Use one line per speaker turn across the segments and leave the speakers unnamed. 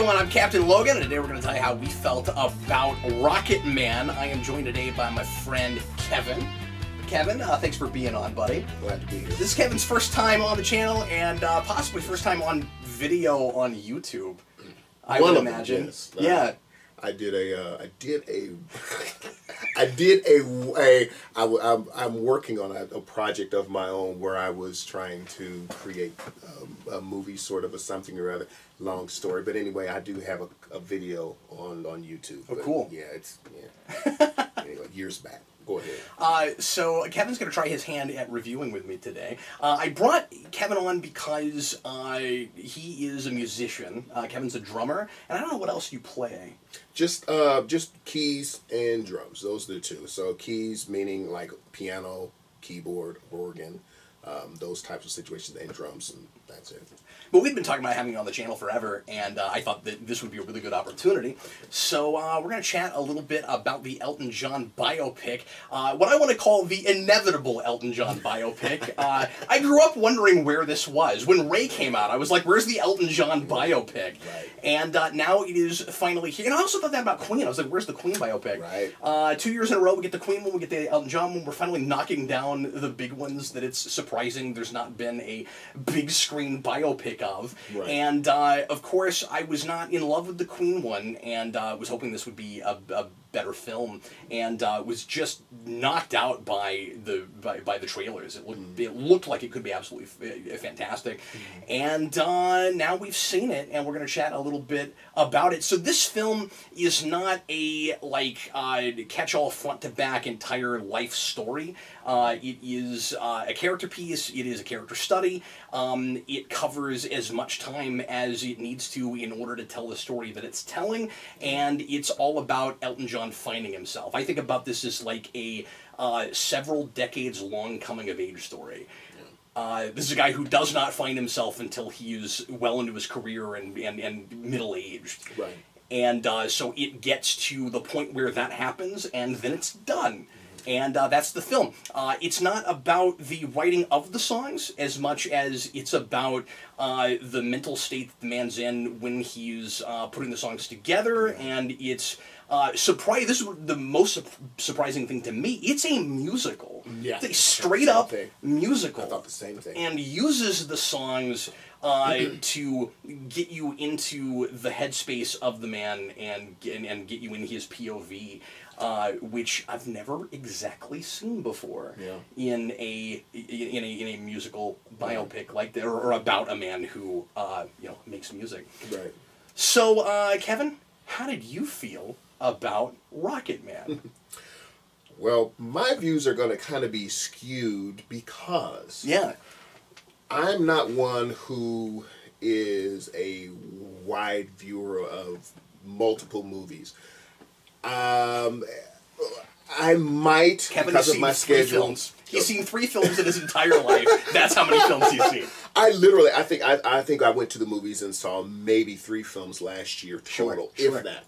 everyone, I'm Captain Logan, and today we're going to tell you how we felt about Rocketman. I am joined today by my friend Kevin. Kevin, thanks for being on, buddy.
Glad to be here.
This is Kevin's first time on the channel, and possibly first time on video on YouTube. I would imagine.
Yes.
Yeah.
I'm working on a project of my own where I was trying to create a movie, sort of a something or other. Long story, but anyway, I do have a video on YouTube.
Oh, cool.
Yeah, anyway, years back. Go ahead.
So Kevin's going to try his hand at reviewing with me today. I brought Kevin on because he is a musician. Kevin's a drummer, and I don't know what else you play.
Just keys and drums. Those are the two. So keys meaning like piano, keyboard, organ, those types of situations, and drums, and that's it.
But we've been talking about having you on the channel forever, and I thought that this would be a really good opportunity. So we're going to chat a little bit about the Elton John biopic, what I want to call the inevitable Elton John biopic. I grew up wondering where this was. When Ray came out, I was like, where's the Elton John biopic?
Right.
And now it is finally here. And I also thought that about Queen. I was like, where's the Queen biopic?
Right.
2 years in a row, we get the Queen one, we get the Elton John one. We're finally knocking down the big ones that it's surprising there's not been a big screen biopic of.
Right.
And of course, I was not in love with the Queen one, and was hoping this would be a better film, and was just knocked out by the trailers. It looked like it could be absolutely fantastic, and now we've seen it, and we're going to chat a little bit about it. So this film is not a catch-all front-to-back entire life story. It is a character piece. It is a character study. It covers as much time as it needs to in order to tell the story that it's telling, and it's all about Elton John finding himself. I think about this as like a several decades long coming-of-age story. This is a guy who does not find himself until he is well into his career and middle-aged.
Right.
And so it gets to the point where that happens, and then it's done. And that's the film. It's not about the writing of the songs as much as it's about the mental state that the man's in when he's putting the songs together, and it's surprise. This is the most surprising thing to me. It's a musical.
Yeah,
it's a straight up musical.
I thought the same thing.
And uses the songs to get you into the headspace of the man and get you in his POV, which I've never exactly seen before in a musical biopic like that, or about a man who makes music.
Right.
So Kevin, how did you feel about Rocketman?
Well, my views are going to kind of be skewed because I'm not one who is a wide viewer of multiple movies. I might,
Kevin
because of my schedule.
Films. He's seen 3 films in his entire life. That's how many films he's seen.
I think I went to the movies and saw maybe 3 films last year total, if that.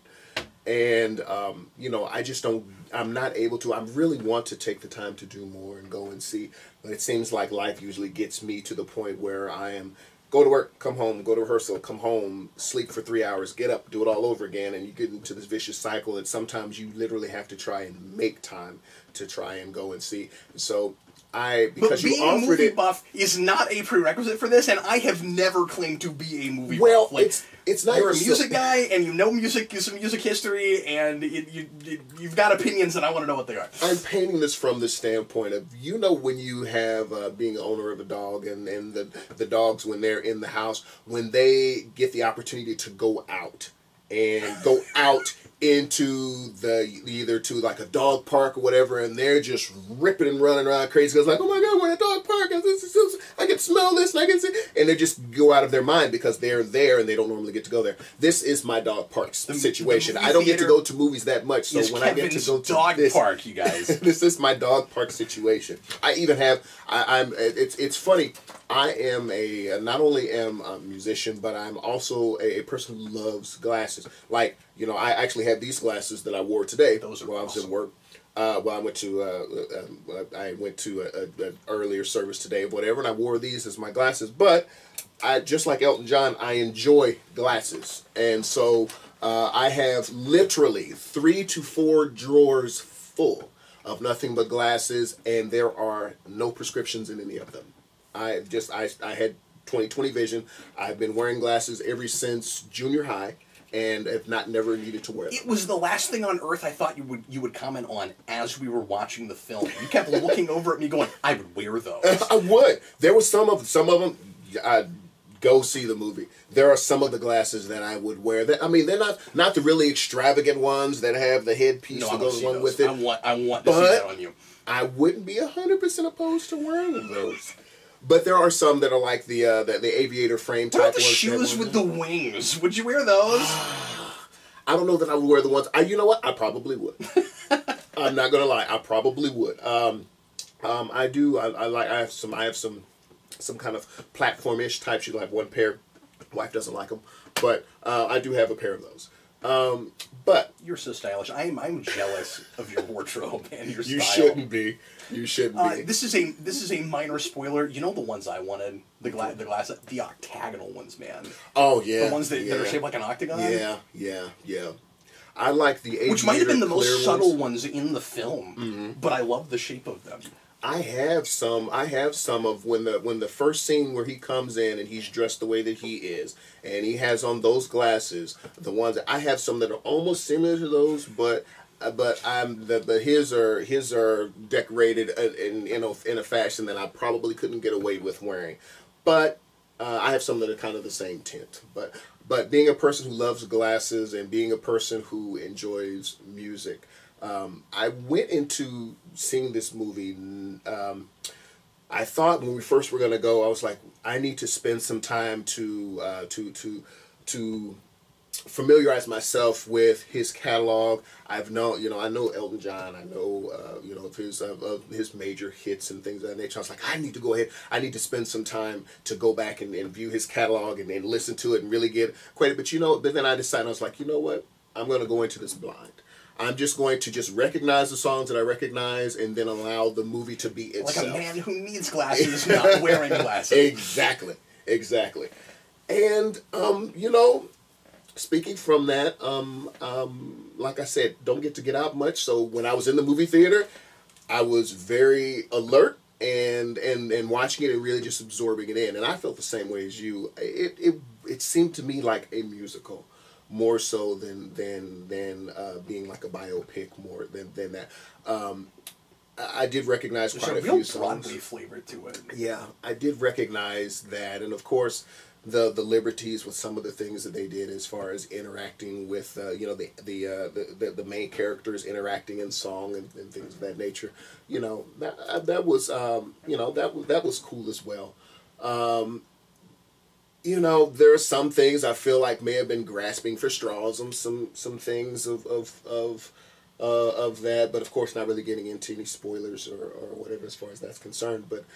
And I just don't. I'm not able to. I really want to take the time to do more and go and see, but it seems like life usually gets me to the point where I am go to work, come home, go to rehearsal, come home, sleep for 3 hours, get up, do it all over again, and you get into this vicious cycle that sometimes you literally have to try and make time to try and go and see. So because
being a movie buff is not a prerequisite for this, and I have never claimed to be a movie buff. Like,
it's not.
You're a music guy, and you know music, some music history, and you've got opinions, and I want to know what they are.
I'm painting this from the standpoint of, when you have being an owner of a dog, and the dogs, when they're in the house, when they get the opportunity to go out into either to like a dog park or whatever, and they're just ripping and running around crazy. It's like, oh my God, we're in a dog park. I can smell this, and I can see, and they just go out of their mind because they're there and they don't normally get to go there. This is my dog park situation. I don't get to go to movies that much, so when I get to go to
dog park, you guys,
this is my dog park situation. I even have. It's funny. I am not only am a musician, but I'm also a person who loves glasses. Like, I actually have these glasses that I wore today while I was at work. Well, I went to a earlier service today, whatever, and I wore these as my glasses. But I, just like Elton John, I enjoy glasses, and so I have literally 3 to 4 drawers full of nothing but glasses, and there are no prescriptions in any of them. I had 20/20 vision. I've been wearing glasses ever since junior high, and have never needed to wear them.
It was the last thing on earth I thought you would comment on as we were watching the film. You kept looking over at me going, I would wear those.
I would. There was some of them. I'd go see the movie. There are some of the glasses that I would wear. That, I mean, they're not the really extravagant ones that have the headpiece that goes along with it.
I want to see that on you.
I wouldn't be 100% opposed to wearing those. But there are some that are like the aviator frame type ones.
What about the shoes with the wings? Would you wear those?
I don't know that I would wear the ones. You know what? I probably would. I'm not gonna lie. I probably would. I do. I have some kind of platform-ish types. You have one pair. Wife doesn't like them, but I do have a pair of those. But
you're so stylish. I'm jealous of your wardrobe and your style.
You shouldn't be. You shouldn't be.
This is a minor spoiler. You know the ones I wanted, the octagonal ones, man.
Oh yeah,
the ones that are shaped like an octagon.
Yeah. I like the
which might have been the most subtle ones in the film, but I love the shape of them.
I have some of when the first scene where he comes in and he's dressed the way that he is, and he has on those glasses. The ones I have some that are almost similar to those, but his are decorated in a fashion that I probably couldn't get away with wearing. But I have some that are kind of the same tint. But being a person who loves glasses and being a person who enjoys music, I went into seeing this movie. I thought when we first were going to go, I was like, I need to spend some time to familiarize myself with his catalog. I know Elton John. I know of his major hits and things of that nature. I was like, I need to go ahead. I need to spend some time to go back and view his catalog and listen to it and really get acquainted. But then I decided, I was like, you know what? I'm going to go into this blind. I'm just going to recognize the songs that I recognize and then allow the movie to be itself.
Like a man who needs glasses, not wearing glasses.
Exactly. And, speaking from that, like I said, don't get out much. So when I was in the movie theater, I was very alert and watching it and really just absorbing it in. And I felt the same way as you. It seemed to me like a musical, more so than being like a biopic, more than that. I did recognize quite a few songs. There's a real
Broadway flavor to it.
Yeah, I did recognize that, and of course, the liberties with some of the things that they did as far as interacting with the main characters interacting in song and things of that nature. That was cool as well. There are some things I feel like may have been grasping for straws on some things of that, but of course not really getting into any spoilers or whatever as far as that's concerned. But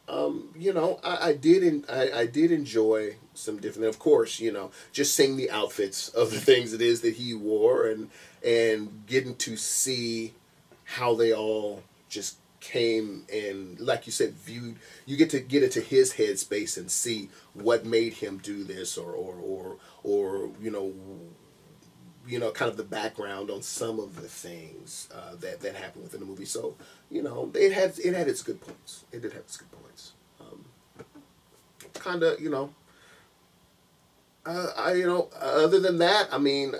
I did enjoy some different. Of course, just seeing the outfits of the things it is that he wore and getting to see how they all just came and, like you said, viewed. You get into his headspace and see what made him do this, or kind of the background on some of the things that happened within the movie. So it had its good points. It did have its good points. Kind of other than that, I mean.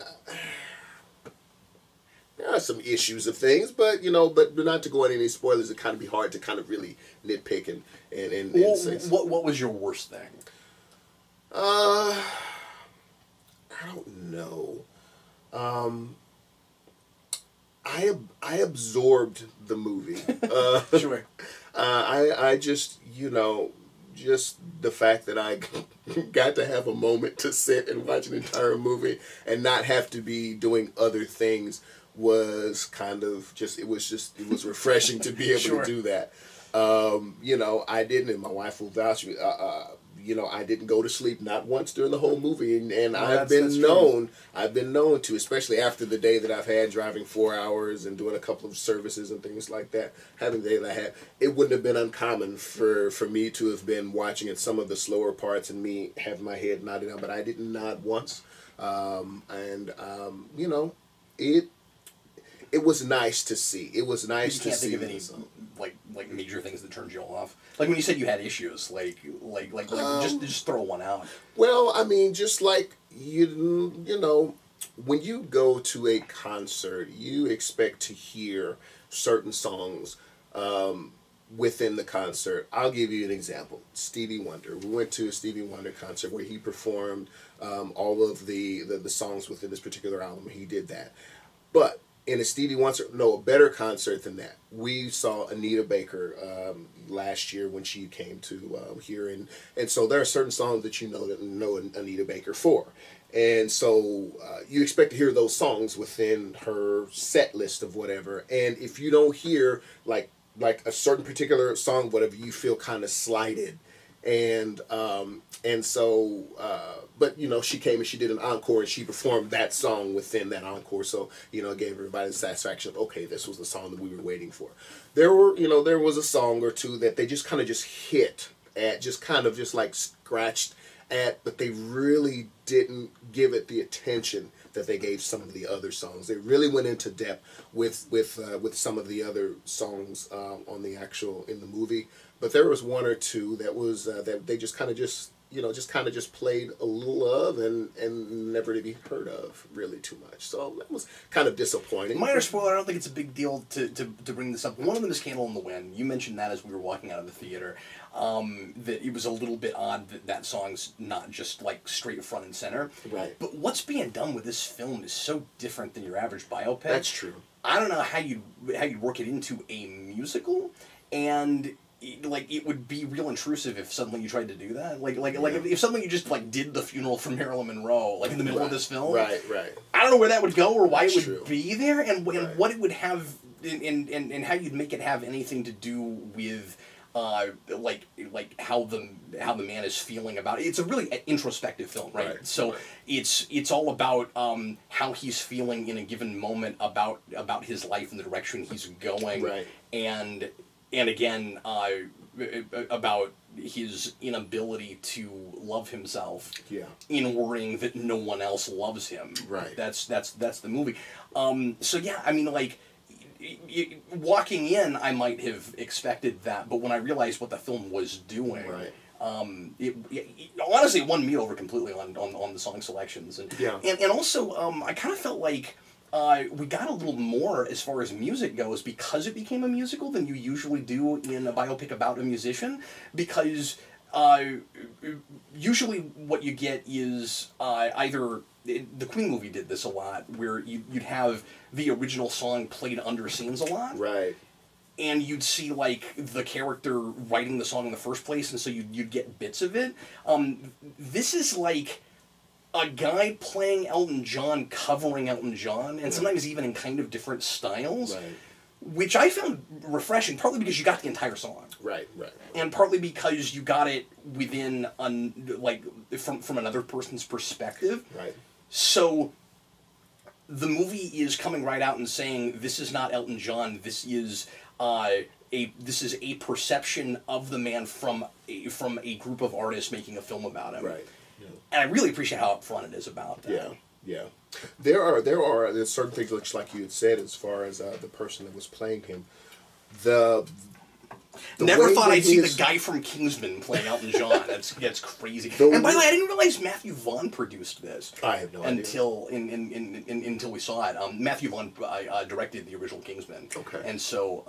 There are some issues of things, but not to go into any spoilers. It kind of be hard to kind of really nitpick and say.
What was your worst thing?
I don't know. I absorbed the movie.
Sure.
I just just the fact that I got to have a moment to sit and watch an entire movie and not have to be doing other things was kind of it was refreshing to be able to do that. I didn't, and my wife will vouch. you know, I didn't go to sleep not once during the whole movie, and
No,
I've been known to, especially after the day that I've had driving 4 hours and doing a couple of services and things like that. Having the day that I had, it wouldn't have been uncommon for me to have been watching at some of the slower parts and me having my head nodding out, but I didn't nod once, you know, it was nice to see. It was nice to see.
You can't think of any like major things that turned you off. Like when you said you had issues, just throw one out.
Well, I mean, just like you know, when you go to a concert, you expect to hear certain songs within the concert. I'll give you an example. Stevie Wonder. We went to a Stevie Wonder concert where he performed all of the songs within this particular album. He did that, but in a Stevie Wonder, a better concert than that. We saw Anita Baker last year when she came to here, and so there are certain songs that you know Anita Baker for, and so you expect to hear those songs within her set list of whatever, and if you don't hear like a certain particular song, whatever, you feel kind of slighted, and so but you know, she came and she did an encore and she performed that song within that encore, so you know, it gave everybody the satisfaction of, okay, this was the song that we were waiting for. There was a song or two that they just kind of just hit at, just kind of just like scratched at, but they really didn't give it the attention that they gave some of the other songs. They really went into depth with some of the other songs in the movie, but there was one or two that was that they just kind of just played a little of and never to be heard of really too much. So that was kind of disappointing.
Minor spoiler, I don't think it's a big deal to bring this up. One of them is Candle in the Wind. You mentioned that as we were walking out of the theater. That it was a little bit odd that song's not just like straight front and center.
Right.
But what's being done with this film is so different than your average biopic.
That's true.
I don't know how you'd work it into a musical, and it would be real intrusive if suddenly you tried to do that. If suddenly you just did the funeral for Marilyn Monroe in the middle of this film.
Right.
I don't know where that would go or why it would be there, and what it would have, and how you'd make it have anything to do with how the man is feeling about it. It's a really introspective film, right? So it's all about how he's feeling in a given moment about his life and the direction he's going,
right?
And again, about his inability to love himself, in worrying that no one else loves him.
Right.
That's the movie. So yeah, I mean, walking in, I might have expected that, but when I realized what the film was doing, it honestly won me over completely on the song selections, and also I kind of felt like we got a little more as far as music goes because it became a musical than you usually do in a biopic about a musician, because usually what you get is either the Queen movie did this a lot, where you'd have the original song played under scenes a lot,
right?
And you'd see the character writing the song in the first place, and so you'd get bits of it. This is like a guy playing Elton John covering Elton John, and sometimes even in kind of different styles, which I found refreshing, partly because you got the entire song.
Right.
And partly because you got it within, from another person's perspective.
Right.
So the movie is coming right out and saying, this is not Elton John, this is a perception of the man from a group of artists making a film about him. Right. Yeah. And I really appreciate how upfront it is about that.
Yeah. There's certain things, like you had said, as far as the person that was playing him.
Never thought I'd see the guy from Kingsman playing Elton John. That's crazy. And by the way, I didn't realize Matthew Vaughn produced this.
I have no idea.
Until we saw it. Matthew Vaughn directed the original Kingsman. Okay. And so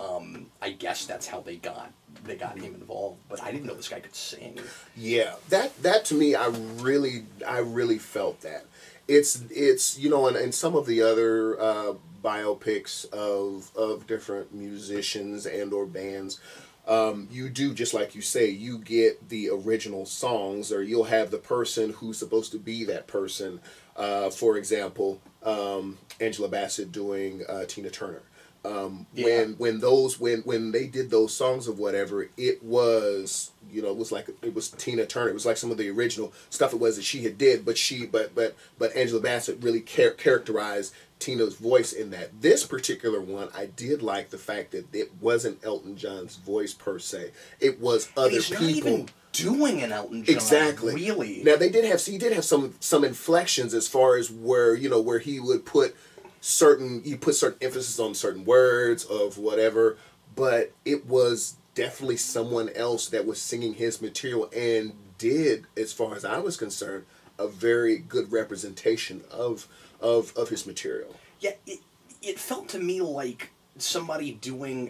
I guess that's how they got him involved. But I didn't know this guy could sing. Yeah,
that to me, I really felt that. It's and some of the other biopics of different musicians and or bands. You do, just like you say, you get the original songs, or you'll have the person who's supposed to be that person. For example, Angela Bassett doing Tina Turner. When they did those songs of whatever, it was, you know, it was Tina Turner. It was like some of the original stuff it was that she had did, but Angela Bassett really characterized Tina's voice in that. This particular one, I did like the fact that it wasn't Elton John's voice per se. It was other people.
Not even doing an Elton John.
Exactly.
Really.
Now he did have some inflections as far as where he would put certain emphasis on certain words of whatever, but it was definitely someone else that was singing his material and did, as far as I was concerned, a very good representation of his material.
Yeah, it felt to me like somebody doing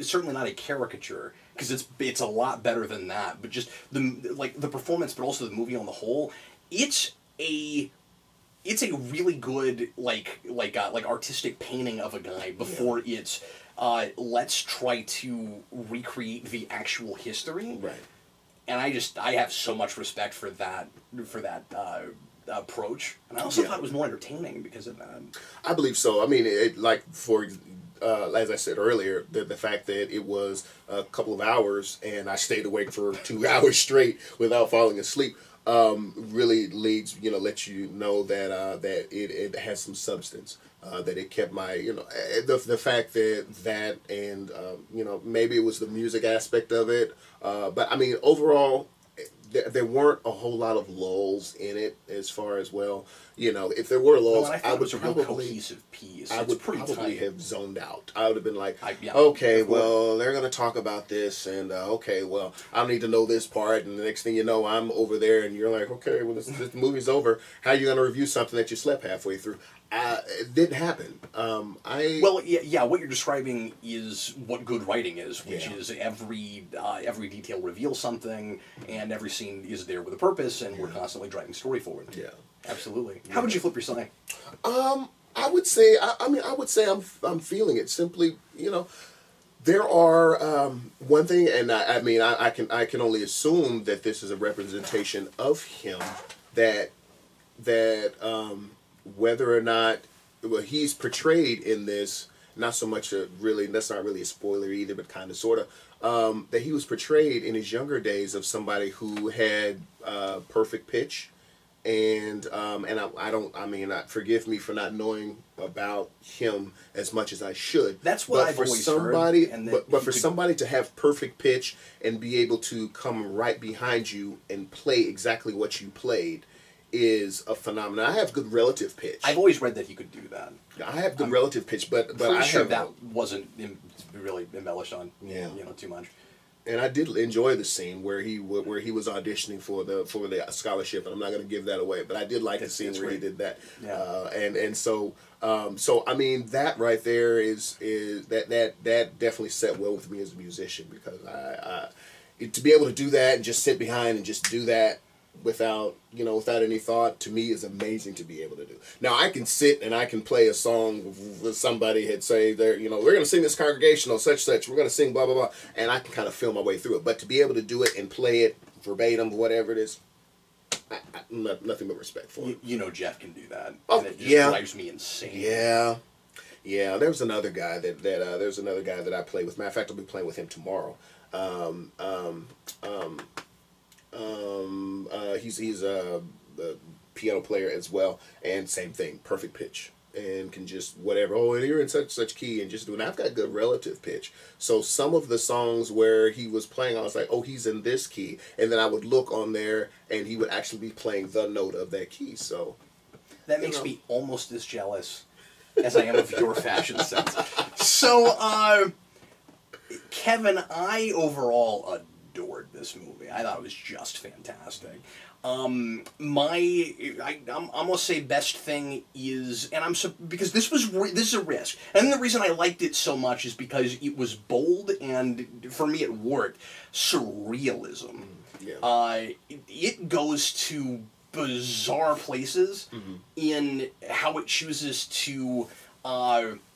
certainly not a caricature, because it's a lot better than that, but just the performance, but also the movie on the whole. It's a really good like artistic painting of a guy before it's let's try to recreate the actual history.
Right.
And I have so much respect for that approach, and I also thought it was more entertaining because of that.
I believe so. I mean, as I said earlier, the fact that it was a couple of hours and I stayed awake for 2 hours straight without falling asleep, really lets you know that it has some substance. That it kept my, the fact that and maybe it was the music aspect of it, but I mean overall there weren't a whole lot of lulls in it as far as, well, if there were lulls,
I would probably, a real cohesive piece.
I would probably have zoned out. I would have been like,
they're
going to talk about this, and okay, well, I need to know this part, and the next thing you know, I'm over there, and you're like, okay, well, this movie's over. How are you going to review something that you slept halfway through? It didn't happen.
What you're describing is what good writing is, which is every detail reveals something, and every scene is there with a purpose, and we're constantly driving story forward.
Yeah,
absolutely. How would you flip your sign?
I would say, I'm feeling it. Simply, there are one thing, and I can only assume that this is a representation of him, that whether or not he's portrayed in this, not so much that's not really a spoiler either, but kind of sort of, that he was portrayed in his younger days of somebody who had perfect pitch, and forgive me for not knowing about him as much as I should.
That's what I've always heard.
But for somebody to have perfect pitch and be able to come right behind you and play exactly what you played is a phenomenon. I have good relative pitch.
I've always read that he could do that.
I have good relative pitch, but
I'm
I
sure
have
that wasn't really embellished on. Too much.
And I did enjoy the scene where he was auditioning for the scholarship, and I'm not going to give that away, but I did like the scene where he did that.
Yeah.
So I mean, that right there is that definitely set well with me as a musician, because to be able to do that and just sit behind and just do that without any thought, to me, is amazing to be able to do. Now I can sit and I can play a song with somebody had say we're going to sing this congregational such, we're going to sing blah blah blah, and I can kind of feel my way through it. But to be able to do it and play it verbatim, whatever it is, nothing but respect for it.
Jeff can do that.
Oh,
and it just drives me insane.
Yeah. There's another guy that I play with. Matter of fact, I'll be playing with him tomorrow. He's a piano player as well, and same thing, perfect pitch, and can just whatever. Oh, and you're in such key, and just doing. I've got good relative pitch, so some of the songs where he was playing, I was like, oh, he's in this key, and then I would look on there, and he would actually be playing the note of that key. So
that makes me almost as jealous as I am of your fashion sense. So, Kevin, I overall adored this movie. I thought it was just fantastic. I'm gonna say best thing is, and because this is a risk, and the reason I liked it so much is because it was bold, and for me it worked. Surrealism.
Yeah.
It goes to bizarre places in how it chooses to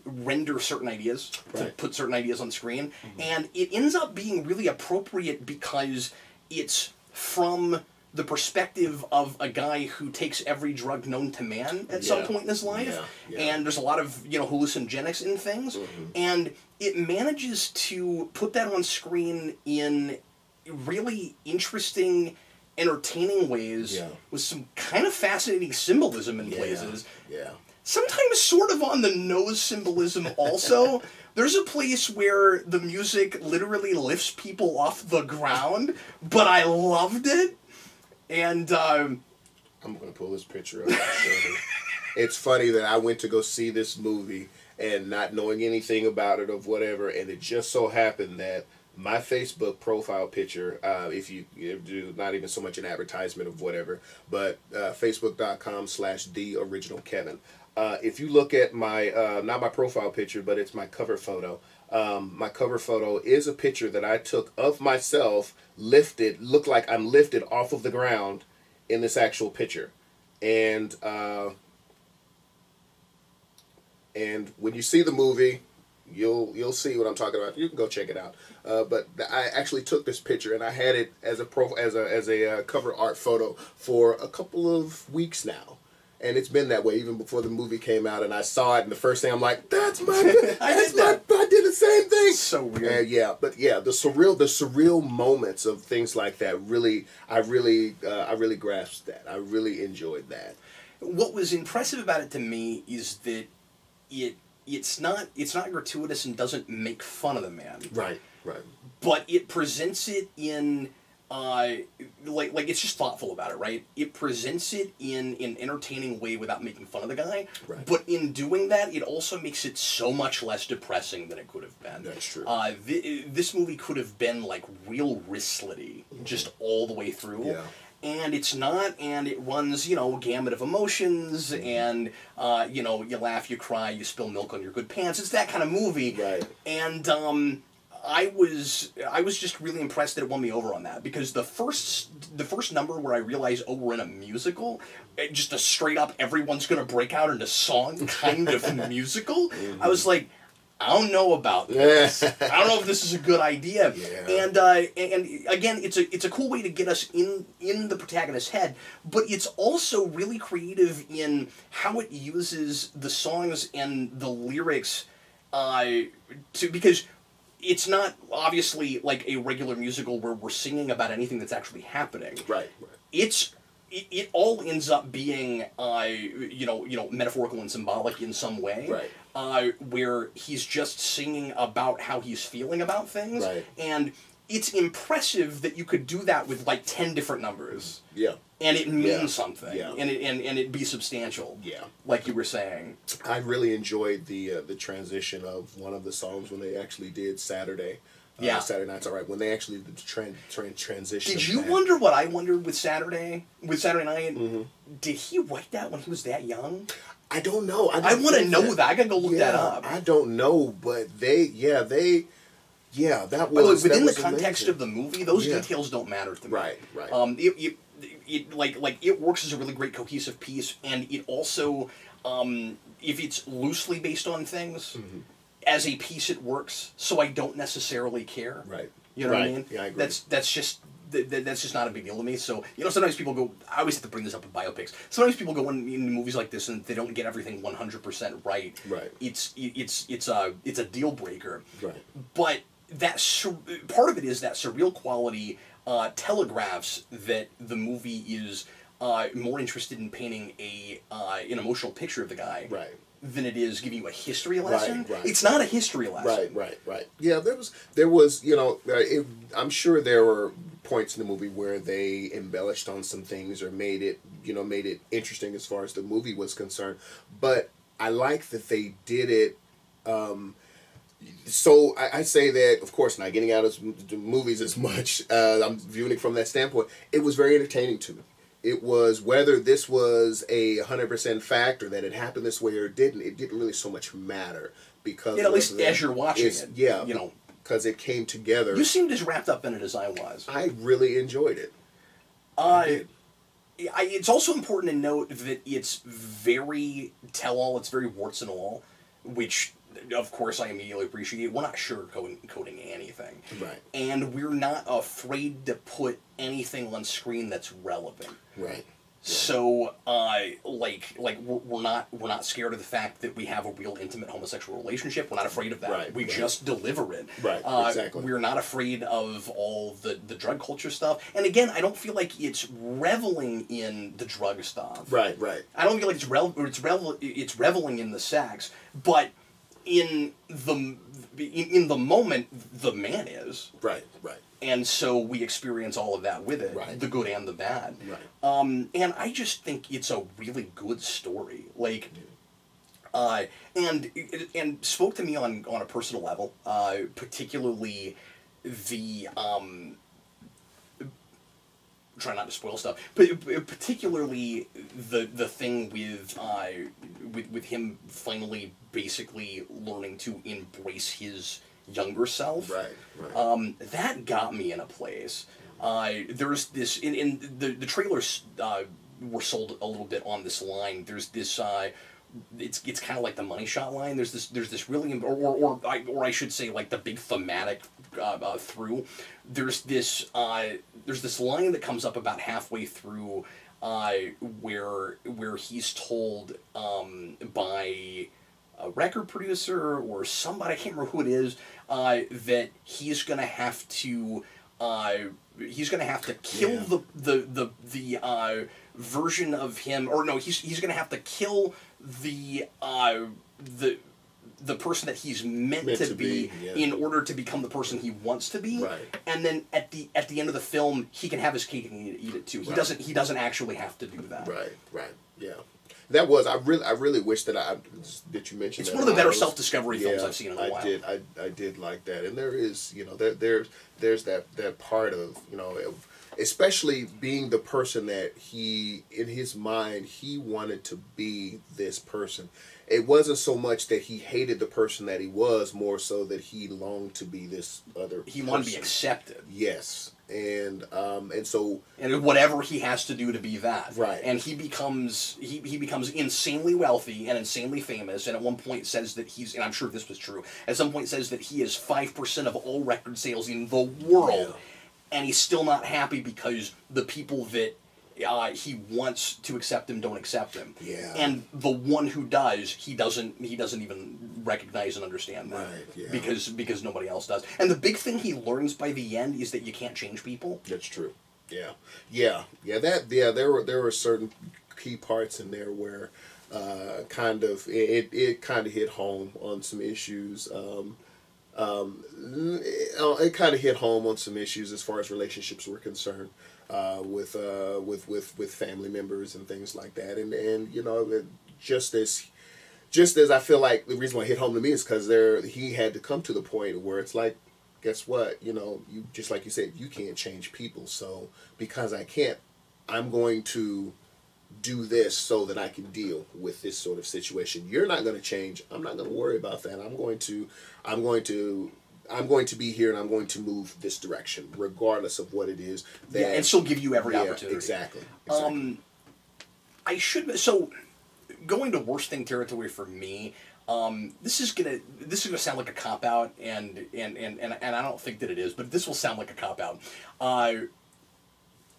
render certain ideas, to put certain ideas on screen, and it ends up being really appropriate because it's from the perspective of a guy who takes every drug known to man at some point in his life, and there's a lot of hallucinogenics in things, and it manages to put that on screen in really interesting, entertaining ways with some kind of fascinating symbolism in places. Sometimes sort of on the nose symbolism also. There's a place where the music literally lifts people off the ground, but I loved it. And I'm
going to pull this picture up. It's funny that I went to go see this movie and not knowing anything about it or whatever, and it just so happened that my Facebook profile picture, if you do not even so much an advertisement of whatever, but facebook.com/theoriginalkevin. If you look at my, not my profile picture, but it's my cover photo. My cover photo is a picture that I took of myself, looked like I'm lifted off of the ground in this actual picture. And when you see the movie, you'll see what I'm talking about. You can go check it out. But I actually took this picture and I had it as a cover art photo for a couple of weeks now. And it's been that way even before the movie came out, and I saw it, and the first thing I'm like, "That's my, I did the same thing."
So weird.
The surreal moments of things like that I really grasped that. I really enjoyed that.
What was impressive about it to me is that it's not gratuitous and doesn't make fun of the man.
Right.
But it presents it in. Like it's just thoughtful about it, right? It presents it in an entertaining way without making fun of the guy.
Right.
But in doing that, it also makes it so much less depressing than it could have been.
That's true.
This movie could have been like real ristlety, just all the way through.
Yeah.
And it's not, and it runs, gamut of emotions, and, you laugh, you cry, you spill milk on your good pants. It's that kind of movie.
Right.
And, I was just really impressed that it won me over on that, because the first number where I realized, we're in a musical, just a straight up everyone's gonna break out into song kind of musical, I was like, I don't know about this. I don't know if this is a good idea.
Yeah.
And again, it's a cool way to get us in the protagonist's head, but it's also really creative in how it uses the songs and the lyrics because it's not obviously like a regular musical where we're singing about anything that's actually happening.
Right.
It all ends up being metaphorical and symbolic in some way.
Right.
Where he's just singing about how he's feeling about things.
Right.
And it's impressive that you could do that with like 10 different numbers.
Yeah.
And it means something.
Yeah.
And it be substantial.
Yeah.
Like you were saying.
I really enjoyed the transition of one of the songs when they actually did Saturday. Saturday Night's Alright. When they actually did the transition.
Did you wonder what I wondered with Saturday Night? Mm-hmm. Did he write that when he was that young?
I don't know.
I want to know that. I gotta go look that up.
I don't know, but that was
within the context
amazing.
of the movie, those details don't matter to me.
Right.
It works as a really great cohesive piece, and it also, if it's loosely based on things, as a piece it works. So I don't necessarily care.
Right.
You know what I mean?
Yeah, I agree.
That's just not a big deal to me. So, sometimes people go, I always have to bring this up in biopics. Sometimes people go in movies like this and they don't get everything 100% right.
Right.
It's a deal breaker.
Right.
But part of it is that surreal quality telegraphs that the movie is more interested in painting an emotional picture of the guy.
Right.
Than it is giving you a history lesson.
Right.
It's not a history lesson.
Right. Yeah, there was I'm sure there were points in the movie where they embellished on some things or made it interesting as far as the movie was concerned. But I like that they did it. So I say that, of course, not getting out of the movies as much. I'm viewing it from that standpoint. It was very entertaining to me. It was, whether this was a 100% fact or that it happened this way or it didn't really so much matter, because
at least as you're watching it.
Yeah, because it came together.
You seemed as wrapped up in it as I was.
I really enjoyed it.
It's also important to note that it's very tell-all. It's very warts and all, which of course, I immediately appreciate we're not sugarcoating anything.
Right.
And we're not afraid to put anything on screen that's relevant.
Right.
So, we're not scared of the fact that we have a real intimate homosexual relationship. We're not afraid of that.
Right,
we just deliver it.
Right, exactly.
We're not afraid of all the drug culture stuff. And again, I don't feel like it's reveling in the drug stuff.
Right, right.
I don't feel like it's reveling in the sex, but in the moment, the man is.
Right, right.
And so we experience all of that with it,
right.
the good and the bad.
Right.
And I just think it's a really good story. Like, and spoke to me on a personal level, particularly the try not to spoil stuff, but particularly the thing with him finally basically learning to embrace his younger self.
Right, right.
That got me in a place. There's this in the trailers were sold a little bit on this line. There's this it's kind of like the money shot line. There's this really or I should say like the big thematic through. There's this line that comes up about halfway through where he's told by a record producer or somebody, I can't remember who it is, that he's gonna have to kill the version of him, or no, he's gonna have to kill the person that he's meant to be
yeah.
in order to become the person he wants to be.
Right.
And then at the end of the film, he can have his cake and eat it too. He doesn't actually have to do that.
Right, right, yeah. That was I really wish that you mentioned.
It's
that
one of the better self-discovery films I've seen in a while.
I did like that, and there is there's that part of especially being the person that he in his mind he wanted to be this person. It wasn't so much that he hated the person that he was, more so that he longed to be this other.
He wanted to be accepted.
Yes. And so
whatever he has to do to be that,
right?
And he becomes insanely wealthy and insanely famous. And at one point says that and I'm sure this was true. At some point says that he is 5% of all record sales in the world, and he's still not happy because the people that he wants to accept him don't accept him.
Yeah.
And the one who does, he doesn't even recognize and understand that.
Right. Yeah.
Because nobody else does. And the big thing he learns by the end is that you can't change people.
That's true. Yeah. Yeah. Yeah. There were certain key parts in there where it kind of hit home on some issues. It kind of hit home on some issues as far as relationships were concerned. With family members and things like that, and just as I feel like the reason why it hit home to me is because he had to come to the point where it's like, guess what, you just like you said, you can't change people, so because I can't, I'm going to do this so that I can deal with this sort of situation. You're not going to change. I'm not going to worry about that. I'm going to be here and I'm going to move this direction, regardless of what it is.
And still give you every opportunity.
Exactly.
So going to worst thing territory for me. This is gonna sound like a cop out, and I don't think that it is, but this will sound like a cop out.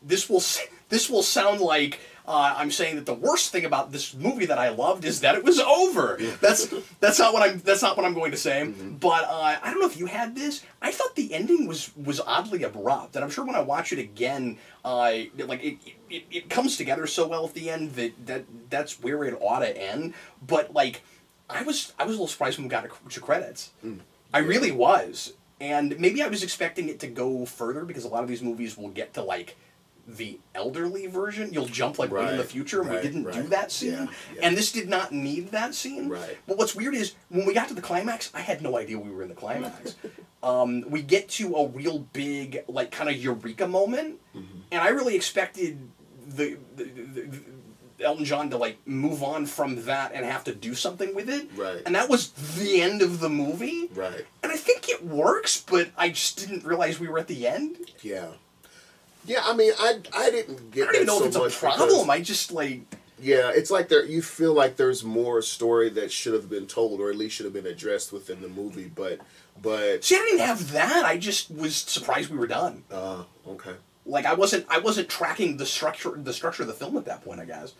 This will sound like I'm saying that the worst thing about this movie that I loved is that it was over. That's not what I'm going to say. Mm-hmm. But I don't know if you had this. I thought the ending was oddly abrupt, and I'm sure when I watch it again, it comes together so well at the end that's where it ought to end. But I was a little surprised when we got to credits. I really was, and maybe I was expecting it to go further because a lot of these movies will get to the elderly version. You'll jump way in the future, and we didn't do that scene. Yeah. And this did not need that scene.
Right.
But what's weird is when we got to the climax, I had no idea we were in the climax. We get to a real big kind of eureka moment, and I really expected the Elton John to move on from that and have to do something with it.
Right.
And that was the end of the movie.
Right.
And I think it works, but I just didn't realize we were at the end.
Yeah. Yeah, I mean, I didn't get.
I don't even know if it's a problem. I just
Yeah, it's like you feel like there's more story that should have been told, or at least should have been addressed within the movie. But
see, I didn't have that. I just was surprised we were done.
Okay.
Like I wasn't tracking the structure of the film at that point, I guess.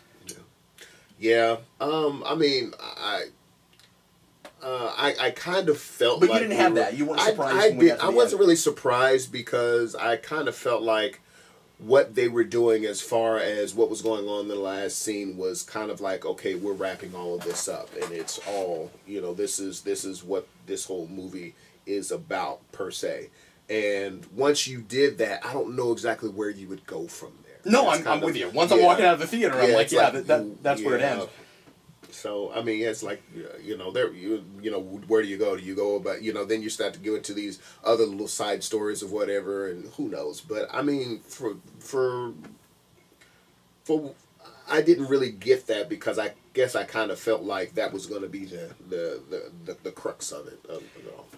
Yeah. I mean, I kind of felt
but
like
you didn't have that. You weren't surprised.
I wasn't really surprised because I kind of felt like what they were doing as far as what was going on in the last scene was kind of like, okay, we're wrapping all of this up, and it's all, this is what this whole movie is about per se. And once you did that, I don't know exactly where you would go from there.
No, I'm with you. Once I'm walking out of the theater, I'm like, that's where it ends.
So I mean, it's like where do you go? Do you go about then you start to go into these other little side stories of whatever, and who knows? But I mean, for I didn't really get that because I guess I kind of felt like that was going to be the crux of it.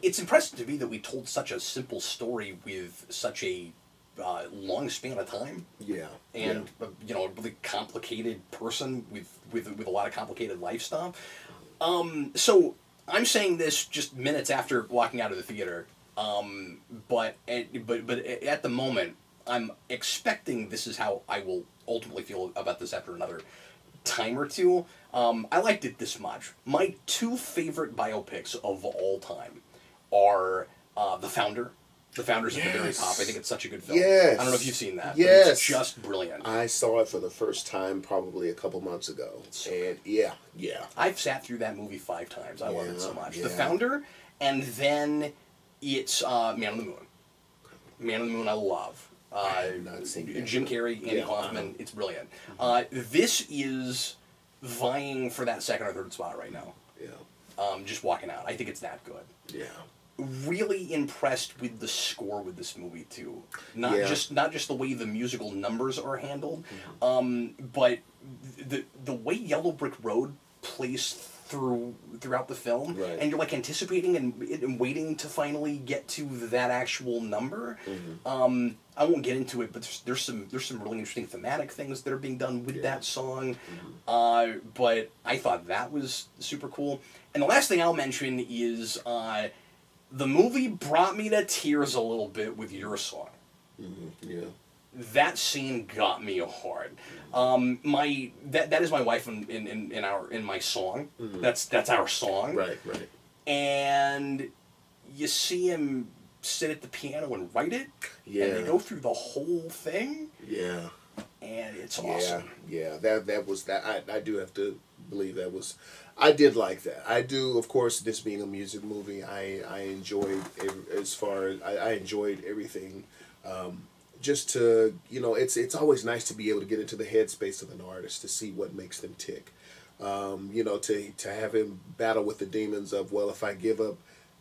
It's impressive to me that we told such a simple story with such a long span of time.
Yeah.
And a really complicated person with a lot of complicated life stuff. So I'm saying this just minutes after walking out of the theater. But at the moment, I'm expecting this is how I will ultimately feel about this after another time or two. I liked it this much. My two favorite biopics of all time are The Founder. The Founder's at the very top. I think it's such a good film.
Yes.
I don't know if you've seen that.
Yes.
But it's just brilliant.
I saw it for the first time probably a couple months ago. And yeah.
I've sat through that movie 5 times. I love it so much.
Yeah.
The Founder, and then it's Man on the Moon. Man on the Moon I love. Jim Carrey, Andy Kaufman. It's brilliant. This is vying for that second or third spot right now.
Yeah.
Just walking out. I think it's that good.
Yeah.
Really impressed with the score with this movie too. Not just the way the musical numbers are handled, but the way Yellow Brick Road plays throughout the film,
right.
And you're like anticipating and waiting to finally get to that actual number. I won't get into it, but there's some really interesting thematic things that are being done with that song. But I thought that was super cool. And the last thing I'll mention is the movie brought me to tears a little bit with your song.
Yeah.
That scene got me hard. That is my wife in my song. That's our song.
Right.
And you see him sit at the piano and write it.
Yeah.
And they go through the whole thing.
Yeah.
And it's awesome.
Yeah. That was that. I do have to believe that was. I did like that. I do, of course, this being a music movie, I enjoyed I enjoyed everything. Just to, it's always nice to be able to get into the headspace of an artist to see what makes them tick. To have him battle with the demons of, well, if I give up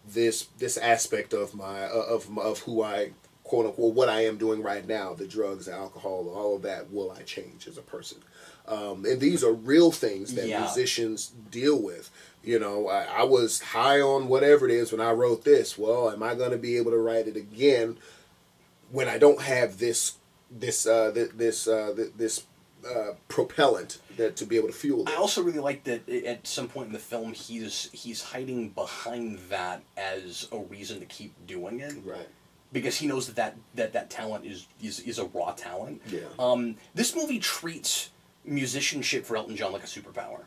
this aspect of my of who I quote unquote what I am doing right now, the drugs, alcohol, all of that, will I change as a person? And these are real things that musicians deal with. I was high on whatever it is when I wrote this. Well, am I going to be able to write it again when I don't have this propellant that to be able to fuel it?
I also really like that at some point in the film he's hiding behind that as a reason to keep doing it.
Right.
Because he knows that talent is a raw talent.
Yeah.
This movie treats musicianship for Elton John like a superpower.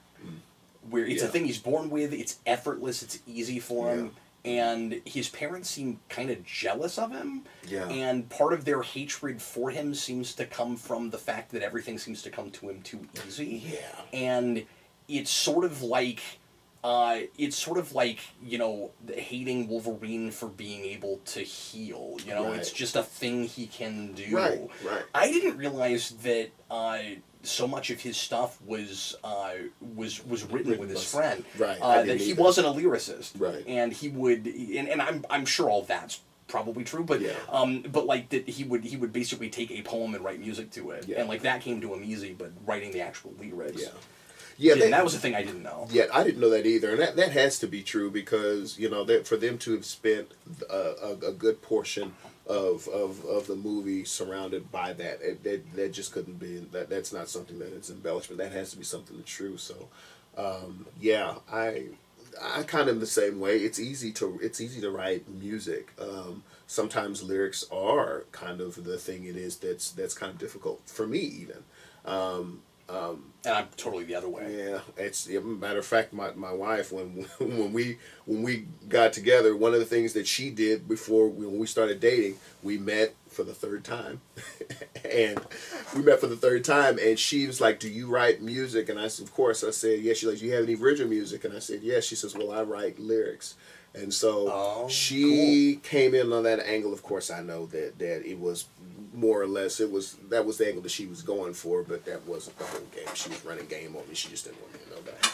Where it's a thing he's born with, it's effortless, it's easy for him. And his parents seem kind of jealous of him.
Yeah.
And part of their hatred for him seems to come from the fact that everything seems to come to him too easy.
Yeah.
And it's sort of like, hating Wolverine for being able to heal.
Right.
It's just a thing he can do.
Right.
I didn't realize that so much of his stuff was written with his friend.
Right.
That he wasn't a lyricist.
Right.
And he would, and I'm sure all that's probably true, but but like that he would basically take a poem and write music to it, and like that came to him easy, but writing the actual lyrics.
Yeah,
that was the thing I didn't know.
Yeah, I didn't know that either, and that has to be true because that for them to have spent a good portion of the movie surrounded by that. That just couldn't be. That's not something that is embellishment. That has to be something that's true. So, yeah, I kind of the same way. It's easy to write music. Sometimes lyrics are kind of the thing it is that's kind of difficult for me even.
And I'm totally the other way.
Yeah, it's matter of fact, my wife when we got together, one of the things that she did before when we started dating, we met for the third time, and she was like, "Do you write music?" And I said, "Of course." I said, "Yes." She's like, "Do you have any original music?" And I said, "Yes." She says, "Well, I write lyrics." And so she came in on that angle. Of course, I know that it was more or less that was the angle that she was going for, but that wasn't the whole game. She was running game on me. She just didn't want me to know that.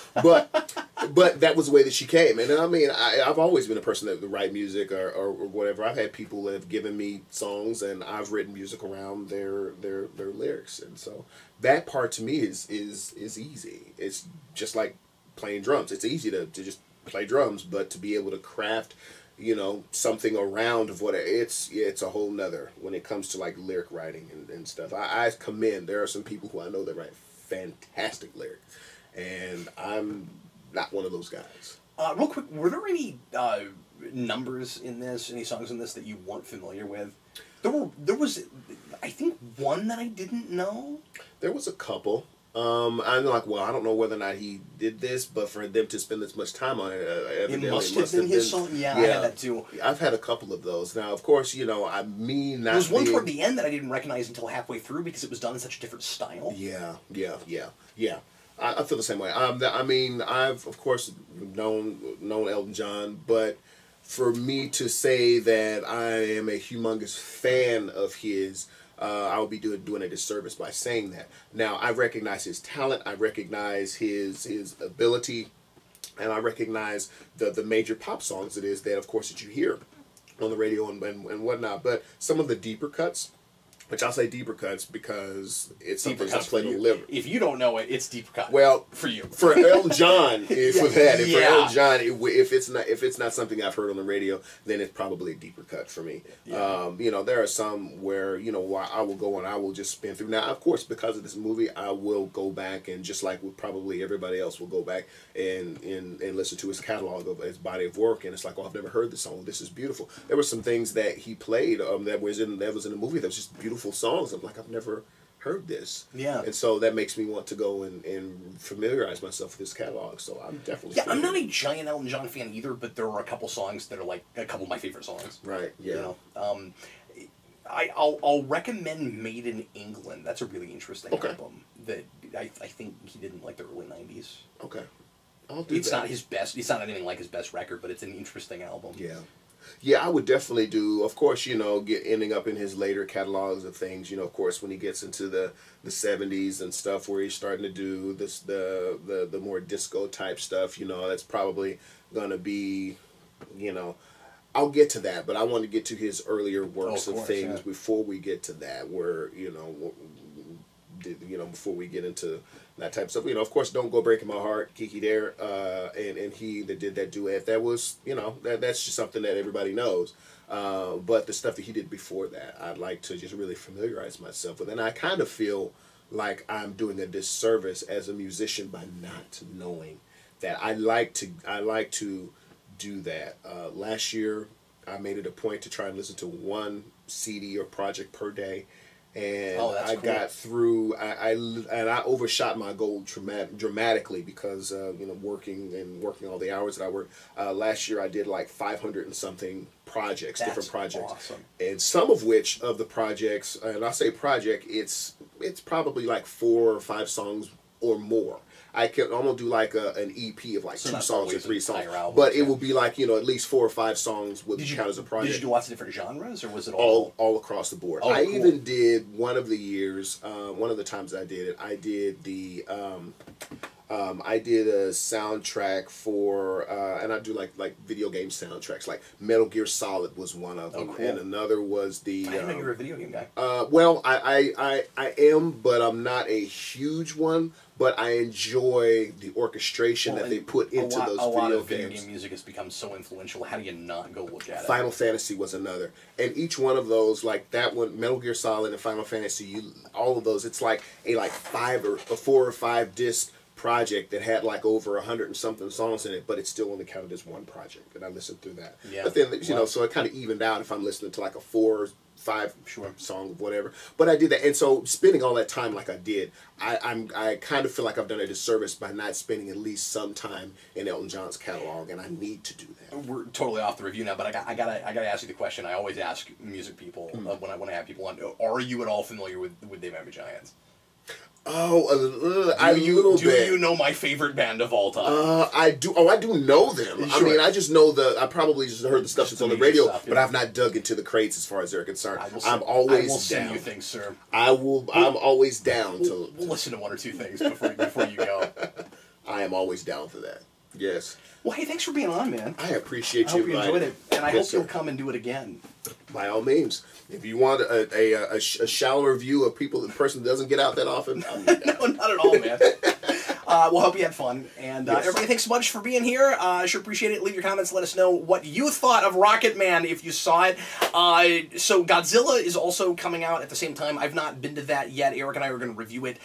But that was the way that she came. And I mean, I've always been a person that would write music or whatever. I've had people that have given me songs, and I've written music around their lyrics. And so that part to me is easy. It's just like playing drums. It's easy to just play drums, but to be able to craft, something around of what it's a whole nother when it comes to like lyric writing and stuff. I commend, there are some people who I know that write fantastic lyrics, and I'm not one of those guys.
Real quick, were there any numbers in this, any songs in this that you weren't familiar with? There was, I think, one that I didn't know.
There was a couple. I'm like, well, I don't know whether or not he did this, but for them to spend this much time on it,
it must have been his song. Yeah, I had that too.
I've had a couple of those. Now, of course, there was
one toward the end that I didn't recognize until halfway through because it was done in such a different style.
Yeah. I feel the same way. I mean, I've of course known Elton John, but for me to say that I am a humongous fan of his, I would be doing a disservice by saying that. Now, I recognize his talent, I recognize his ability, and I recognize the major pop songs it is that, of course, that you hear on the radio and whatnot. But some of the deeper cuts, which I'll say deeper cuts because it's something that's played on the liver.
If you don't know it, it's deeper cut.
Well,
for you,
for Elton John, for Elton John, if it's not something I've heard on the radio, then it's probably a deeper cut for me. Yeah. There are some where I will go and I will just spin through. Now, of course, because of this movie, I will go back and just like with probably everybody else will go back and listen to his catalog of his body of work, and it's like, oh, I've never heard this song. This is beautiful. There were some things that he played that was in the movie that was just beautiful songs. I'm like, I've never heard this.
Yeah.
And so that makes me want to go and familiarize myself with his catalog. So I'm definitely.
Yeah, I'm not a giant Elton John fan either, but there are a couple songs that are like a couple of my favorite songs.
Right. Yeah.
I'll recommend Made in England. That's a really interesting album that I think he did in like the early '90s.
Okay.
It's not his best. It's not anything like his best record, but it's an interesting album.
Yeah. Yeah, I would definitely do. Of course, ending up in his later catalogs of things. Of course, when he gets into the '70s and stuff, where he's starting to do the more disco type stuff. That's probably gonna be, I'll get to that, but I want to get to his earlier works of things before we get to that, where before we get into that type of stuff. Of course, Don't Go Breaking My Heart, Kiki Dare, and he that did that duet, that was, that's just something that everybody knows. But the stuff that he did before that, I'd like to just really familiarize myself with. And I kind of feel like I'm doing a disservice as a musician by not knowing that. I like to do that. Last year, I made it a point to try and listen to one CD or project per day. And I got through. I overshot my goal dramatically because working all the hours that I work. Last year I did like 500 and something projects, different projects,
awesome.
And some of which of the projects, and I say project, it's probably like 4 or 5 songs or more. I'm gonna do like an EP of like 2 songs or 3 songs, album, but it will be like at least 4 or 5 songs would count as a project.
Did you do lots of different genres, or was it
all across the board? I even did one of the years, one of the times I did it. I did the I did a soundtrack for, and I do like video game soundtracks. Like Metal Gear Solid was one of them, and another was the.
I didn't know you were a video game guy.
Well, I am, but I'm not a huge one. But I enjoy the orchestration that they put into those video games. A lot of video game
music has become so influential. How do you not go look at it?
Final Fantasy was another, and each one of those, like that one, Metal Gear Solid and Final Fantasy, all of those, it's like a 4 or 5 disc project that had like over 100 and something songs in it, but it's still only counted as one project, and I listened through that.
Yeah.
But then you know, so it kind of evened out if I'm listening to like a 4 or 5 song, whatever. But I did that, and so spending all that time like I did, I kind of feel like I've done a disservice by not spending at least some time in Elton John's catalog, and I need to do that.
We're totally off the review now, but I gotta ask you the question I always ask music people when I have people on. Are you at all familiar with They Might Be Giants?
Oh, a little bit.
Do you know my favorite band of all time?
I do. Oh, I do know them.
Sure.
I mean, I just know I probably just heard the stuff that's on the radio,
stuff, yeah.
but I've not dug into the crates as far as they're concerned. I'm
I
always
will
down.
send you things, sir.
I'm always down to.
We'll listen to 1 or 2 things before you go.
I am always down for that. Yes.
Well, hey, thanks for being on, man.
I appreciate
I hope you enjoyed it, and I hope
Yes,
you'll
sir.
come and do it again.
By all means, if you want a shallower view of people, the person that doesn't get out that often, I'm down.
No, not at all, man. We'll hope you had fun. And everybody, thanks so much for being here. I sure appreciate it. Leave your comments. Let us know what you thought of Rocketman if you saw it. So Godzilla is also coming out at the same time. I've not been to that yet. Eric and I are going to review it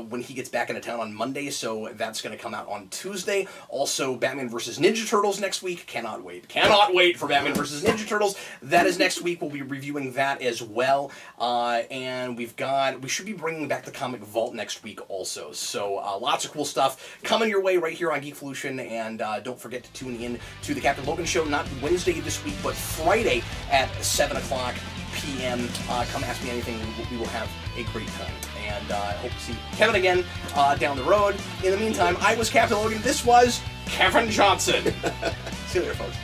when he gets back into town on Monday. So that's going to come out on Tuesday. Also, Batman vs. Ninja Turtles next week. Cannot wait. Cannot wait for Batman vs. Ninja Turtles. That is next week. We'll be reviewing that as well. And we should be bringing back the Comic Vault next week also. So lots of cool stuff coming your way right here on Geekvolution, and don't forget to tune in to the Captain Logan Show, not Wednesday this week, but Friday at 7 o'clock p.m. Come ask me anything. We will have a great time, and I hope to see Kevin again down the road. In the meantime, I was Captain Logan. This was Kevin Johnson. See you later, folks.